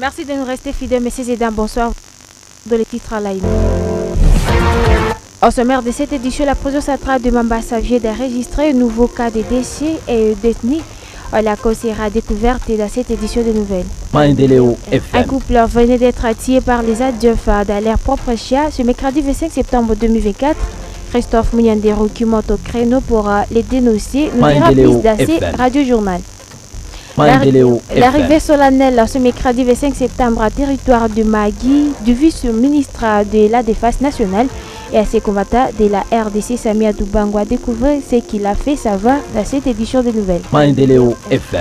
Merci de nous rester fidèles, messieurs et dames. Bonsoir. De les titres à la une. Au sommaire de cette édition, la prison centrale de Mambasa vient d'enregistrer un nouveau cas de décès et détenus. La cause sera découverte dans cette édition de nouvelles. Un couple venait d'être attiré par les adjufs dans leur propre chien ce mercredi 25 septembre 2024. Christophe Mouniandero qui monte au créneau pour les dénoncer nous dira plus dans ce radio-journal. L'arrivée solennelle ce mercredi 25 septembre à territoire de Magui du vice-ministre de la Défense nationale et à ses combattants de la RDC Samia Doubango a découvert ce qu'il a fait savoir dans cette édition de nouvelles.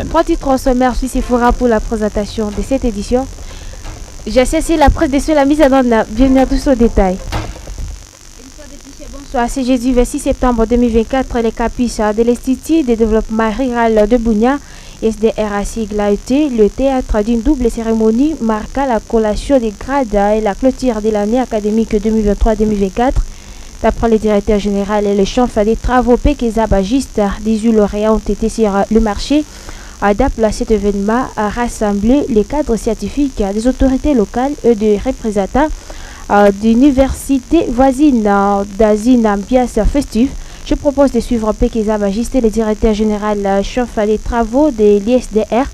Trois titres au sommaire suisses fera pour la présentation de cette édition. J'ai cessé la presse de la mise en ordre. Bienvenue à tous au détail. Bonsoir, c'est jeudi 26 septembre 2024. Les capiches de l'Institut de développement rural de Bounia SDR à sigle a été le théâtre d'une double cérémonie marquant la collation des grades et la clôture de l'année académique 2023-2024. D'après le directeur général et le chef des travaux Pekeza Bagiste, 18 lauréats ont été sur le marché. D'après cet événement a rassemblé les cadres scientifiques des autorités locales et des représentants d'universités voisines dans une ambiance festive. Je propose de suivre Pekeza Bagiste, le directeur général chef des travaux de l'ISDR,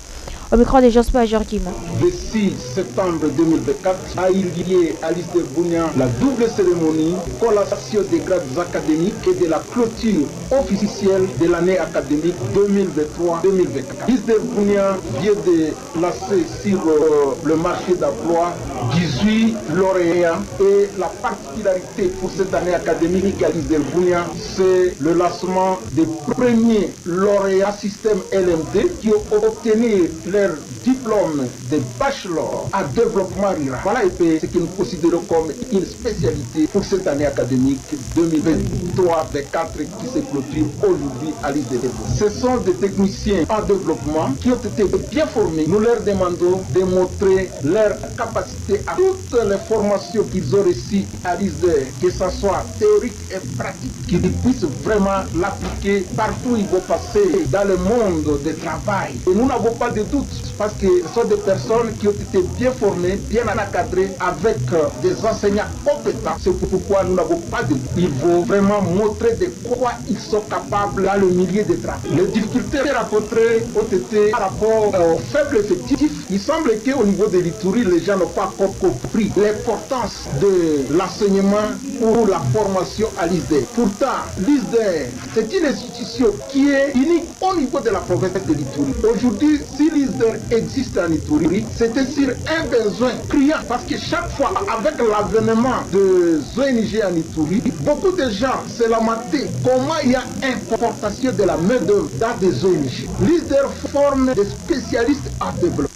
au micro de Jospin Joachim. Le 6 septembre 2024 a eu lieu à l'ISDR Bounia la double cérémonie collation des grades académiques et de la clôture officielle de l'année académique 2023-2024. L'ISDR Bounia vient de lancer sur le marché d'emploi 18 lauréats et la particularité pour cette année académique à l'ISDR Bounia, c'est le lancement des premiers lauréats système LMD qui ont obtenu leur diplôme de bachelor à développement rural. Voilà ce que nous considérons comme une spécialité pour cette année académique 2023-2024 qui se clôture aujourd'hui à l'ISDR. Ce sont des techniciens en développement qui ont été bien formés. Nous leur demandons de montrer leur capacité à toutes les formations qu'ils ont reçues à l'ISDR, que ce soit théorique et pratique, qu'ils puissent vraiment l'appliquer partout où ils vont passer dans le monde du travail. Et nous n'avons pas de doute parce que ce sont des personnes qui ont été bien formées, bien encadrées avec des enseignants compétents. C'est pourquoi nous n'avons pas de doute. Il faut vraiment montrer de quoi ils sont capables dans le milieu du travail. Les difficultés rencontrées ont été par rapport au faible effectif. Il semble qu'au niveau de l'Ituri, les gens n'ont pas encore compris l'importance de l'enseignement ou la formation à l'ISDR. Pourtant, l'ISDR, c'est une institution qui est unique au niveau de la province de l'Ituri. Aujourd'hui, si l'ISDR existe en Ituri, c'était sur un besoin criant parce que chaque fois, avec l'avènement de ONG en Ituri, beaucoup de gens se lamentaient comment il y a importation de la main-d'œuvre dans des ONG. L'ISDR forme des spécialistes en développement.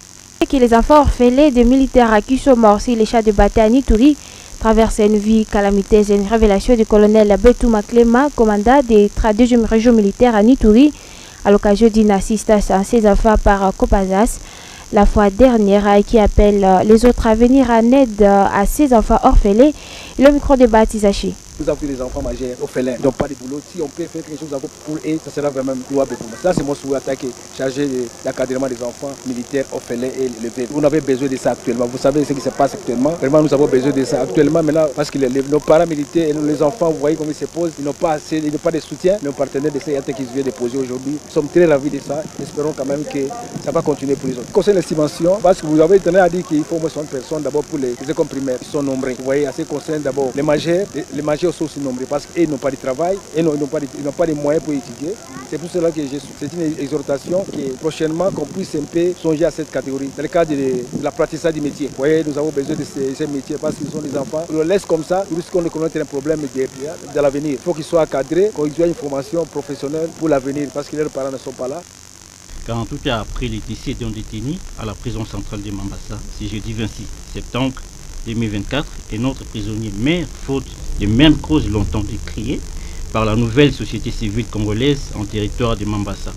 Que les enfants orphelins de militaires qui sont morts sur les champs de bataille en Ituri traversent une vie calamiteuse. Une révélation du colonel Betouma Clément, commandant des 2e région militaire en Ituri, à l'occasion d'une assistance à ses enfants par Copazas la fois dernière, qui appelle les autres à venir en aide à ces enfants orphelins. Le micro de Batizachi. Nous avons des enfants majeurs, orphelins, ils n'ont pas de boulot. Si on peut faire quelque chose pour eux, ça sera vraiment louable pour nous. Ça, c'est mon souhait attaqué, chargé de l'encadrement des enfants militaires, orphelins et élevés. Vous avez besoin de ça actuellement. Vous savez ce qui se passe actuellement. Vraiment, nous avons besoin de ça actuellement. Mais là, parce que nos parents militaires et les enfants, vous voyez comment ils se posent, ils n'ont pas assez, ils n'ont pas de soutien. Nos partenaires de CRT qui viennent de poser aujourd'hui, nous sommes très ravis de ça. Espérons quand même que ça va continuer pour les autres. Concernant l'estimation, parce que vous avez tenu à dire qu'il faut au moins 60 personnes d'abord pour les écoles primaires. Ils sont nombreux. Vous voyez, à ce qui concerne d'abord les majeurs sont aussi nombreux parce qu'ils n'ont pas de travail, ils n'ont pas de moyens pour étudier. C'est pour cela que c'est une exhortation que prochainement qu'on puisse un peu songer à cette catégorie. Dans le cadre de l'apprentissage du métier. Vous voyez, nous avons besoin de ces métiers parce qu'ils sont des enfants. On les laisse comme ça, nous risquons de connaître un problème de l'avenir. Il faut qu'ils soient encadrés, qu'ils aient une formation professionnelle pour l'avenir parce que leurs parents ne sont pas là. 48 heures après les décès d'un détenu à la prison centrale de Mambasa, c'est jeudi 26 septembre 2024, et notre prisonnier meurt faute de même cause longtemps décriée par la nouvelle société civile congolaise en territoire de Mambasa.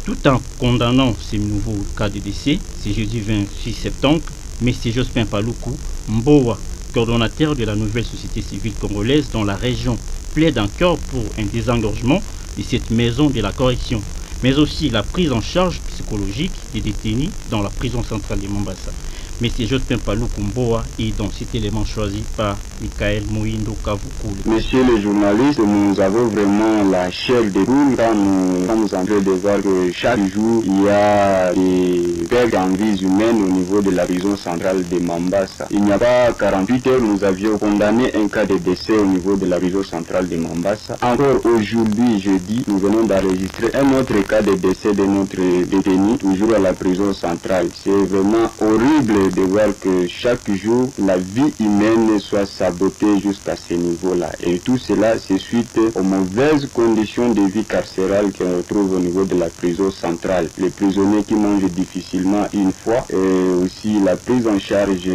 Tout en condamnant ces nouveaux cas de décès, c'est jeudi 26 septembre, M. Jospin Paluku Mbowa, coordonnateur de la nouvelle société civile congolaise dans la région, plaide encore pour un désengorgement de cette maison de la correction, mais aussi la prise en charge psychologique des détenus dans la prison centrale de Mambasa. M. Jospin Palou Kumboa et donc cet élément choisi par Michael Moindo Kavukulu. Monsieur le journaliste, nous avons vraiment la chair de poule quand nous sommes en train de voir que chaque jour il y a des pertes en vies humaines au niveau de la prison centrale de Mambasa. Il n'y a pas 48 heures, nous avions condamné un cas de décès au niveau de la prison centrale de Mambasa. Encore aujourd'hui, jeudi, nous venons d'enregistrer un autre cas de décès de notre détenu, toujours à la prison centrale. C'est vraiment horrible de voir que chaque jour, la vie humaine soit sabotée jusqu'à ce niveau-là. Et tout cela, c'est suite aux mauvaises conditions de vie carcérale qu'on retrouve au niveau de la prison centrale. Les prisonniers qui mangent difficilement une fois, et aussi la prise en charge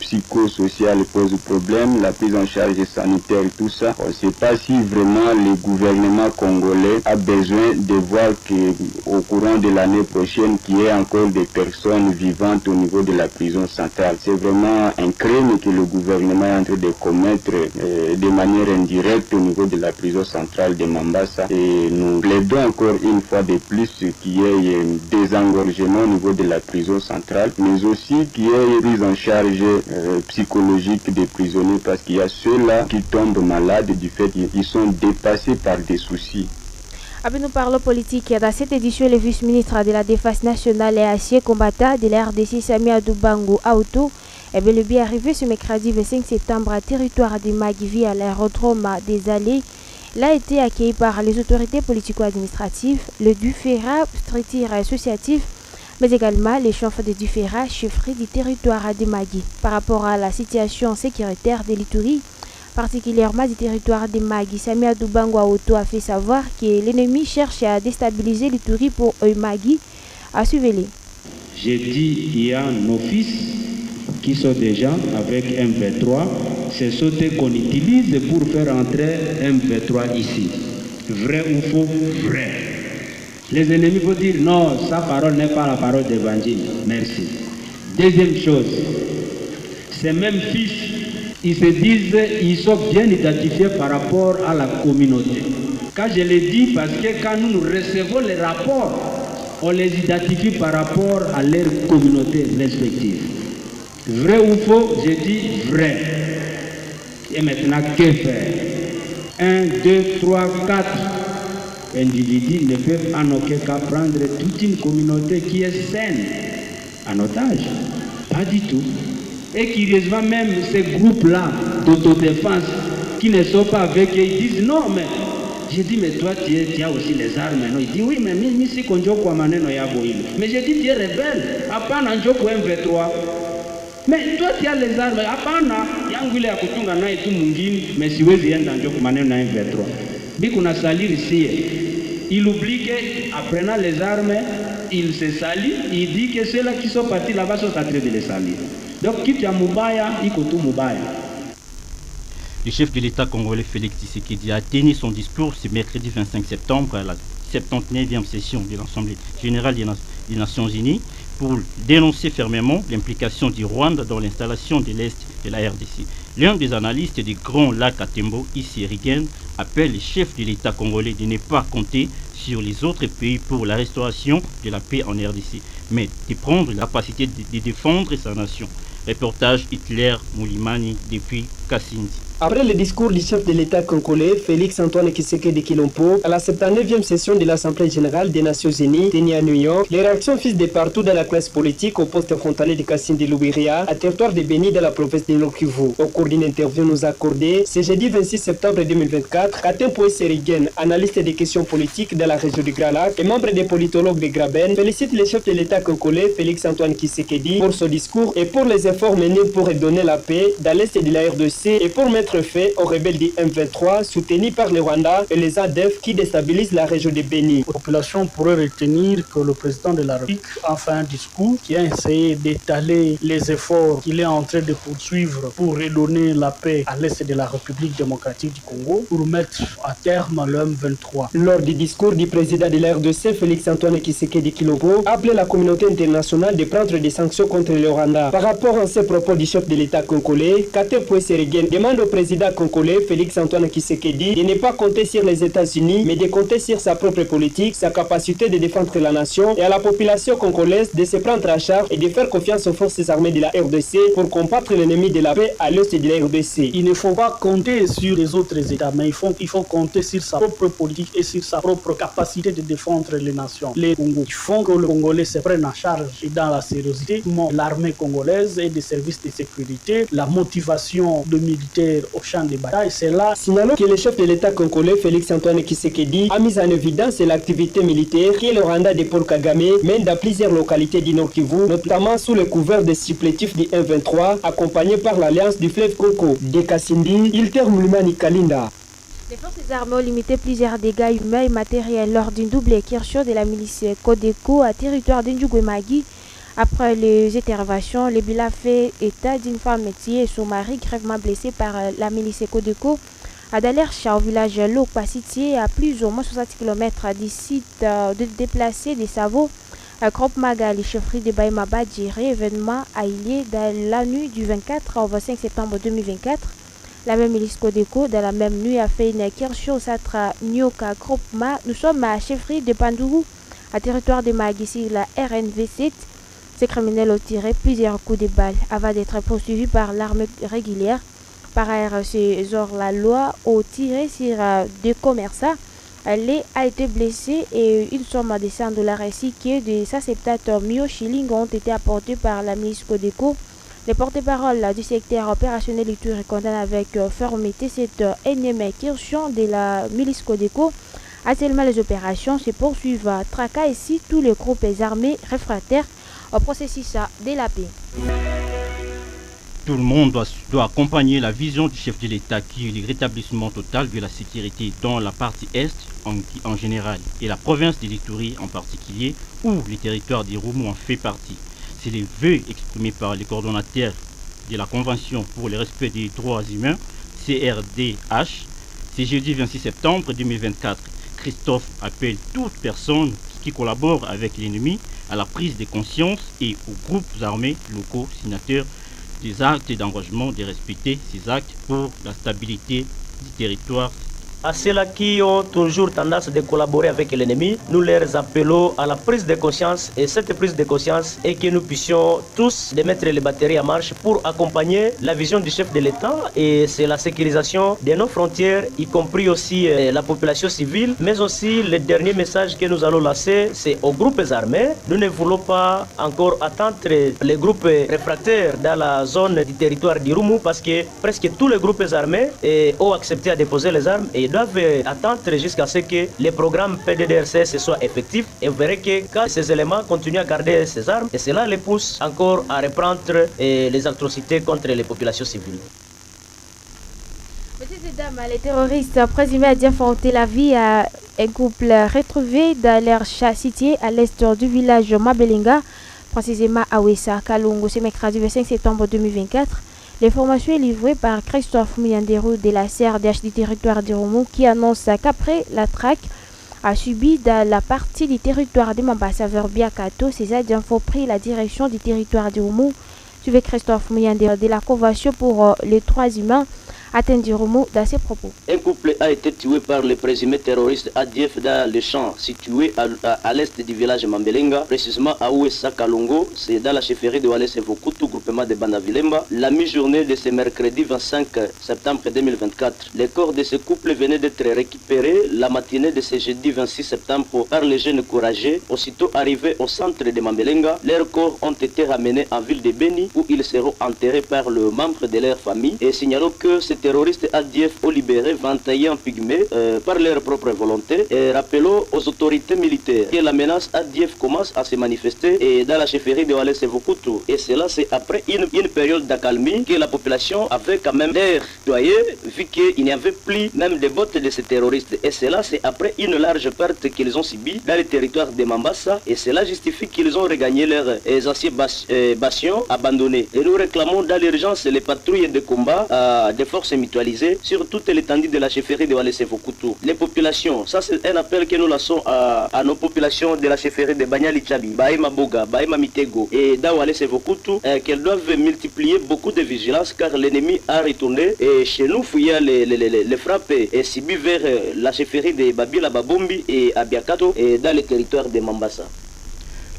psychosociale pose problème, la prise en charge sanitaire, tout ça. On ne sait pas si vraiment le gouvernement congolais a besoin de voir qu'au courant de l'année prochaine, qu'il y ait encore des personnes vivantes au niveau de la prison centrale. C'est vraiment un crime que le gouvernement est en train de commettre de manière indirecte au niveau de la prison centrale de Mambasa. Et nous plaidons encore une fois de plus qu'il y ait un désengorgement au niveau de la prison centrale, mais aussi qu'il y ait une prise en charge psychologique des prisonniers, parce qu'il y a ceux-là qui tombent malades du fait qu'ils sont dépassés par des soucis. Nous parlons politique. Dans cette édition, le vice-ministre de la Défense nationale et ancien combattant de la RDC, Sami Adoubango Aoutou, est bel et bien arrivé ce mercredi 25 septembre à territoire de Magui à l'aérodrome des Allées. Il a été accueilli par les autorités politico-administratives, le Dufera, structure associative, mais également les chefs de Dufera, chefferie du territoire de Magui. Par rapport à la situation sécuritaire de l'Ituri, particulièrement du territoire de Magui, Sami Adoubango Aoutou a fait savoir que l'ennemi cherche à déstabiliser l'Ituri pour Magui à suivre. J'ai dit il y a nos fils qui sont déjà avec M23, c'est ce qu'on utilise pour faire entrer M23 ici. Vrai ou faux? Vrai. Les ennemis vont dire non, sa parole n'est pas la parole d'évangile. Merci. Deuxième chose, ces mêmes fils, ils se disent, ils sont bien identifiés par rapport à la communauté. Quand je le dis, parce que quand nous recevons les rapports, on les identifie par rapport à leur communauté respective. Vrai ou faux? Je dis vrai. Et maintenant, que faire? 1, 2, 3, 4 individus ne peuvent en aucun cas prendre toute une communauté qui est saine en otage. Pas du tout. Et curieusement, même ces groupes-là d'autodéfense qui ne sont pas avec eux, ils disent non, mais j'ai dit, mais toi, tu as aussi les armes. Non? Il dit oui, mais si konjoko maneno ya boile. Mais j'ai dit, tu es rebelle. Apana njoko M23. Mais toi, tu as les armes. Apana, yangule ya kutunga na itu mungini, mais siwezi enda njoko maneno na M23. Bikuna salir ici. Il oublie qu'après les armes, il se salit, il dit que ceux-là qui sont partis là-bas sont en train de les salir. Donc, quitte à Mubaya, il faut tout Mubaya. Le chef de l'État congolais Félix Tshisekedi a tenu son discours ce mercredi 25 septembre à la 79e session de l'Assemblée générale des Nations Unies pour dénoncer fermement l'implication du Rwanda dans l'installation de l'Est de la RDC. L'un des analystes du Grand Lac Katembo, Issy Rigen, appelle le chef de l'État congolais de ne pas compter sur les autres pays pour la restauration de la paix en RDC, mais de prendre la capacité de défendre sa nation. Reportage Hitler Moulimani depuis Kassindi. Après le discours du chef de l'État congolais, Félix Antoine Tshisekedi Tshilombo, à la 79e session de l'Assemblée générale des Nations Unies, tenue à New York, les réactions fusent de partout dans la classe politique au poste frontalier de Kassindi Lubiriha, à territoire de Beni dans la province de Nord Kivu. Au cours d'une interview nous accordée, ce jeudi 26 septembre 2024, Katembo Serigen, analyste des questions politiques dans la région du Grand Lac et membre des politologues de Graben, félicite le chef de l'État congolais, Félix Antoine Tshisekedi, pour son discours et pour les efforts menés pour redonner la paix dans l'est de la RDC et pour mettre fait aux rebelles du M23 soutenus par le Rwanda et les ADF qui déstabilisent la région de Beni. La population pourrait retenir que le président de la République a fait un discours qui a essayé d'étaler les efforts qu'il est en train de poursuivre pour redonner la paix à l'est de la République démocratique du Congo pour mettre à terme le M23. Lors du discours du président de la RDC, Félix Antoine Tshisekedi Tshilombo, a appelé la communauté internationale de prendre des sanctions contre le Rwanda. Par rapport à ces propos du chef de l'État congolais, Katembo Serigen demande au président congolais Félix Antoine Tshisekedi de ne pas compter sur les États-Unis, mais de compter sur sa propre politique, sa capacité de défendre la nation et à la population congolaise de se prendre à charge et de faire confiance aux forces armées de la RDC pour combattre l'ennemi de la paix à l'est de la RDC. Il ne faut pas compter sur les autres États, mais il faut compter sur sa propre politique et sur sa propre capacité de défendre les nations. Les Congos font que le Congolais se prenne en charge dans la sérieuxité, l'armée congolaise et des services de sécurité, la motivation de militaires au champ de bataille, c'est là. Signalons que le chef de l'État congolais Félix Antoine Tshisekedi a mis en évidence l'activité militaire que le Rwanda de Paul Kagame mène dans plusieurs localités du Nord Kivu, notamment sous le couvert des supplétifs du M23, accompagné par l'Alliance du fleuve Congo. De Kassindi, Ilter Moulimani Kalinda. Les forces armées ont limité plusieurs dégâts humains et matériels lors d'une double incursion de la milice Codeco à territoire d'Ndjougouemagui. Après les interventions, le bilan fait état d'une femme tuée et son mari gravement blessé par la milice Codeco à Dalercha, au village Lokpasitié, à plus ou moins 60 km du site de déplacés des Savo. Groupe Magali, chefferie de Baïmaba, géré événement à Ilié dans la nuit du 24 au 25 septembre 2024. La même milice Codeco, dans la même nuit, a fait une incursion au Satra Nyoka Groupema. Nous sommes à la chefferie de Pandougou, à territoire de Magissi, la RNV7. Ces criminels ont tiré plusieurs coups de balle avant d'être poursuivis par l'armée régulière. Par ailleurs, ces hors-la-loi ont tiré sur deux commerçants. Elle a été blessée et une somme de $100 ainsi que de 170 millions shillings ont été apportés par la milice Codeco. Le porte-parole du secteur opérationnel Ituri condamne avec fermeté cette énième incursion de la milice Codeco. Actuellement, les opérations se poursuivent à Traka et si tous les groupes armés réfractaires au processus de la paix. Tout le monde doit accompagner la vision du chef de l'État qui est le rétablissement total de la sécurité dans la partie Est en général et la province de l'Ituri en particulier, où le territoire d'Irumu en fait partie. C'est les vœux exprimés par les coordonnateurs de la Convention pour le respect des droits humains, CRDH. C'est jeudi 26 septembre 2024. Christophe appelle toute personne qui collabore avec l'ennemi à la prise de conscience et aux groupes armés locaux signataires des actes d'engagement de respecter ces actes pour la stabilité du territoire. À ceux-là qui ont toujours tendance de collaborer avec l'ennemi, nous leur appelons à la prise de conscience et cette prise de conscience est que nous puissions tous mettre les batteries en marche pour accompagner la vision du chef de l'État et c'est la sécurisation de nos frontières, y compris aussi la population civile, mais aussi le dernier message que nous allons lancer, c'est aux groupes armés. Nous ne voulons pas encore attendre les groupes réfractaires dans la zone du territoire d'Irumu parce que presque tous les groupes armés ont accepté à déposer les armes et doivent attendre jusqu'à ce que les programmes PDDRCS soient effectifs et vous verrez que quand ces éléments continuent à garder ces armes, et cela les pousse encore à reprendre les atrocités contre les populations civiles. Petites dames, les terroristes présumés à affronter la vie à un couple retrouvé dans leur chat-cité à l'est du village Mabelinga, précisément à Wessa, Kalungu, ce mercredi 25 septembre 2024. L'information est livrée par Christophe Mianderou de la CRDH du territoire d'Irumu qui annonce qu'après la traque a subi dans la partie du territoire de Mambasa vers Biakato, ces agents ont pris la direction du territoire d'Irumu. Suivez Christophe Mianderou de la Convention pour les droits humains atteints d'Irumu dans ses propos. Un couple a été tué par le présumé terroriste ADF dans le champ situé à l'est du village Mambelenga, précisément à Ouessa Kalongo, c'est dans la chefferie de Walese Vokutu, groupement de Banavilemba, la mi-journée de ce mercredi 25 septembre 2024. Les corps de ce couple venaient d'être récupérés la matinée de ce jeudi 26 septembre par les jeunes courageux. Aussitôt arrivés au centre de Mambelenga, leurs corps ont été ramenés en ville de Beni où ils seront enterrés par le membre de leur famille et signalons que ces terroristes ADF ont libéré 21 pygmées par leur propre volonté et rappelons aux autorités militaires que la menace ADF commence à se manifester et dans la chefferie de Walese Vokutu et cela c'est après une période d'accalmie que la population avait quand même l'air doyé vu qu'il n'y avait plus même de votes de ces terroristes et cela c'est après une large perte qu'ils ont subie dans le territoire de Mambasa et cela justifie qu'ils ont regagné leurs anciens bastions abandonnés et nous réclamons dans l'urgence les patrouilles de combat des forces se mutualiser sur toute l'étendue de la chefferie de Walese-Vokoutou. Les populations, ça c'est un appel que nous lançons à nos populations de la chefferie de Banyali-Tchabi, Baïma Boga, Baïma Mitego et d'Awalese-Vokoutou, qu'elles doivent multiplier beaucoup de vigilance car l'ennemi a retourné et chez nous fouillant les frappes et subi vers la chefferie de Babila Babombi et Abiakato et dans le territoire de Mambasa.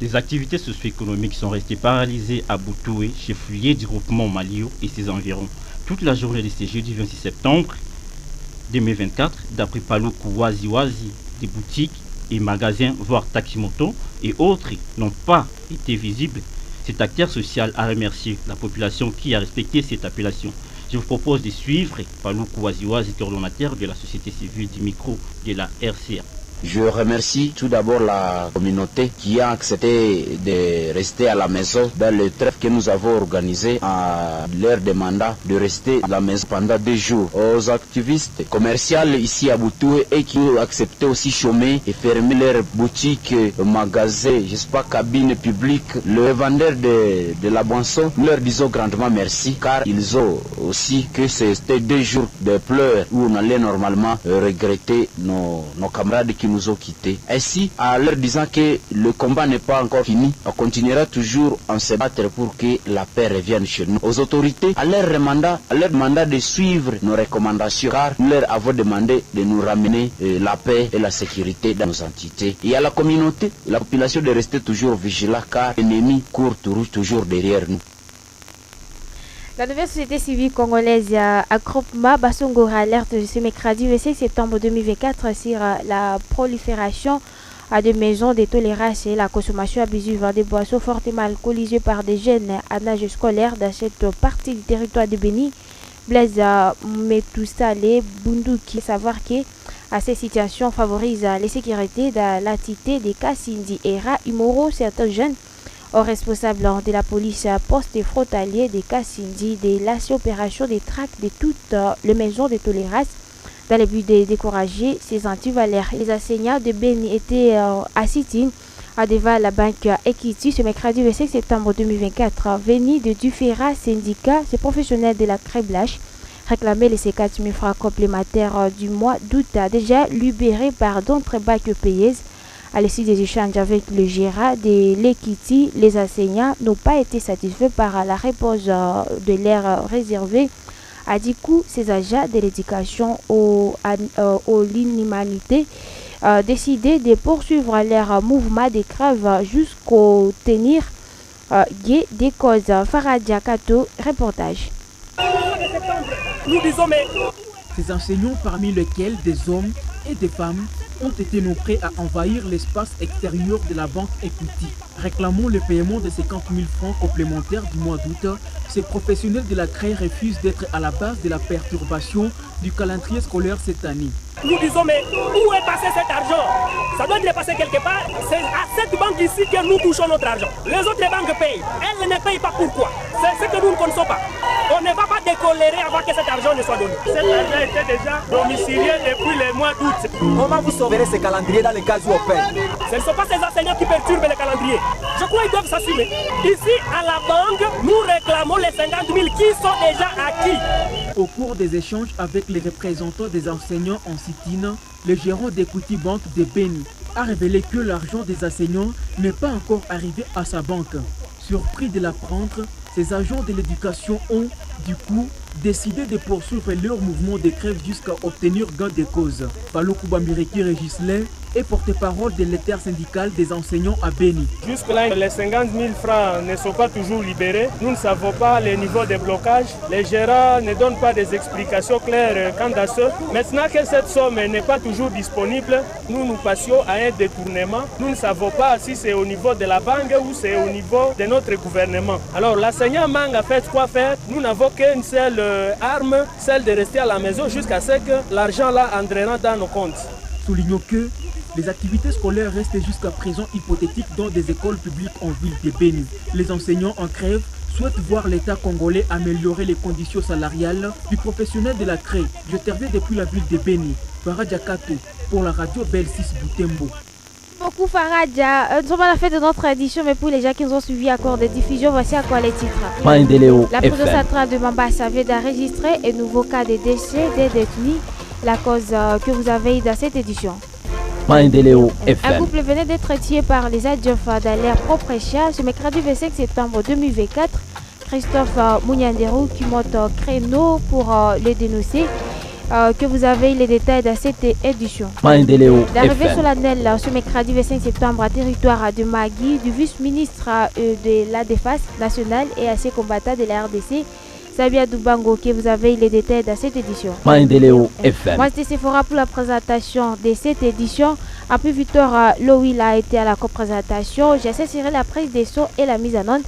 Les activités socio-économiques sont restées paralysées à Boutoué, chef-lieu du groupement Malio et ses environs. Toute la journée de ce jeudi 26 septembre 2024, d'après Paloukou Wazi, des boutiques et magasins, voire taximoto et autres n'ont pas été visibles. Cet acteur social a remercié la population qui a respecté cette appellation. Je vous propose de suivre Paloukou Wazi, coordonnateur de la société civile du micro de la RCA. Je remercie tout d'abord la communauté qui a accepté de rester à la maison dans le trêve que nous avons organisé à leur demandant de rester à la maison pendant 2 jours. Aux activistes commerciaux ici à Boutoué et qui ont accepté aussi chômer et fermer leurs boutiques, magasins, je sais pas, cabines publiques, le vendeur de la boisson, nous leur disons grandement merci car ils ont aussi que c'était 2 jours de pleurs où on allait normalement regretter nos camarades qui nous ont quittés. Ainsi, en leur disant que le combat n'est pas encore fini, on continuera toujours à se battre pour que la paix revienne chez nous. Aux autorités, à leur mandat de suivre nos recommandations, car nous leur avons demandé de nous ramener la paix et la sécurité dans nos entités. Et à la communauté, la population de rester toujours vigilante, car l'ennemi court toujours derrière nous. La nouvelle société civile congolaise Agrupma Basongora alerte ce mercredi 26 septembre 2024 sur la prolifération de maisons de tolérance et la consommation abusive des boissons fortement alcoolisées par des jeunes à âge scolaire dans cette partie du territoire de Béni. Blaise Metoussale Bunduki, savoir que ces situations favorisent la sécurité de l'entité des Kassindi et Ra Imoro. Certains jeunes aux responsables de la police poste frontalier des Kassindi de l'opération des traques de toutes les maisons de tolérance dans le but de décourager ces antivalaires. Les enseignants de Béni étaient assis devant la banque Equity ce mercredi 26 septembre 2024. Venus de différents syndicats, ces professionnels de la crème blanche réclamaient les 4 000 francs complémentaires du mois d'août déjà libérés par d'autres banques payeuses. À l'issue des échanges avec le gérant de l'Equity, les enseignants n'ont pas été satisfaits par la réponse de l'air réservé. À du coup, ces agents de l'éducation aux l'inhumanité décidé de poursuivre leur mouvement de grève jusqu'au tenir des causes. Faradia Kato, reportage. Nous disons mais ces enseignants parmi lesquels des hommes et des femmes ont été non prêts à envahir l'espace extérieur de la banque Equity. Réclamant le paiement de 50 000 francs complémentaires du mois d'août, ces professionnels de la CREI refusent d'être à la base de la perturbation du calendrier scolaire cette année. Nous disons mais où est passé cet argent? Ça doit être passé quelque part. C'est à cette banque ici que nous touchons notre argent. Les autres banques payent. Elles ne payent pas pourquoi? C'est ce que nous ne connaissons pas. On ne va pas décolérer avant que cet argent ne soit donné. Cet argent était déjà domicilié depuis le mois d'août. Comment vous sauverez ce calendrier dans les cas où on paye? Ce ne sont pas ces enseignants qui perturbent le calendrier. Je crois qu'ils doivent s'assumer. Ici, à la banque, nous réclamons les 50 000 qui sont déjà acquis. Au cours des échanges avec les représentants des enseignants en sit-in, le gérant d'Equity Bank de Béni a révélé que l'argent des enseignants n'est pas encore arrivé à sa banque. Surpris de l'apprendre, ces agents de l'éducation ont, du coup, décidé de poursuivre leur mouvement de grève jusqu'à obtenir gain de cause. Paloukou Bambireki Regislin est porte-parole de l'intersyndical des enseignants à Béni. Jusque-là, les 50 000 francs ne sont pas toujours libérés. Nous ne savons pas les niveaux de blocage. Les gérants ne donnent pas des explications claires quant à ce. Maintenant que cette somme n'est pas toujours disponible, nous passions à un détournement. Nous ne savons pas si c'est au niveau de la banque ou c'est au niveau de notre gouvernement. Alors l'enseignant Mang a fait quoi faire? Nous n'avons qu'une seule arme, celle de rester à la maison jusqu'à ce que l'argent là entrera dans nos comptes. Soulignons que les activités scolaires restent jusqu'à présent hypothétiques dans des écoles publiques en ville de Béni. Les enseignants en grève souhaitent voir l'État congolais améliorer les conditions salariales du professionnel de la CREI. Je terviens depuis la ville de Béni, Faradia Kato, pour la radio Bel 6 Boutembo. beaucoup Faradja. Nous sommes à la fin de notre édition, mais pour les gens qui nous ont suivis à cours de diffusion, voici à quoi les titres. La prison centrale de Mambasa vient d'enregistrer un nouveau cas de décès des détenus, la cause que vous avez dans cette édition. Un couple venait d'être tué par les adjofs dans leur propre char ce mercredi 25 septembre 2024. Christophe Mounianderou qui monte au créneau pour les dénoncer. Que vous avez les détails dans cette édition. L'arrivée solennelle ce mercredi 25 septembre à territoire de Magui du vice-ministre de la Défense nationale et à ses combattants de la RDC, Sabia Dubango, que vous avez les détails dans cette édition. Moi, c'était Sephora pour la présentation de cette édition. Après Victor Loïl a été à la co-présentation. J'ai assuré la prise des sons et la mise en onde.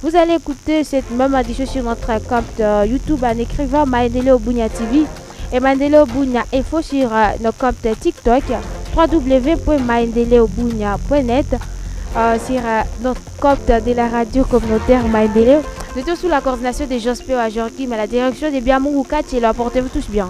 Vous allez écouter cette même édition sur notre compte YouTube en écrivant Maendeleo Bunia TV. Et Maendeleo Bunia Info sur nos comptes TikTok www.maendeleobunia.net sur notre compte de la radio communautaire Maendeleo. Nous sommes sous la coordination de Jospé Ajorkim à la direction de Biamou Kach et portez-vous tous bien.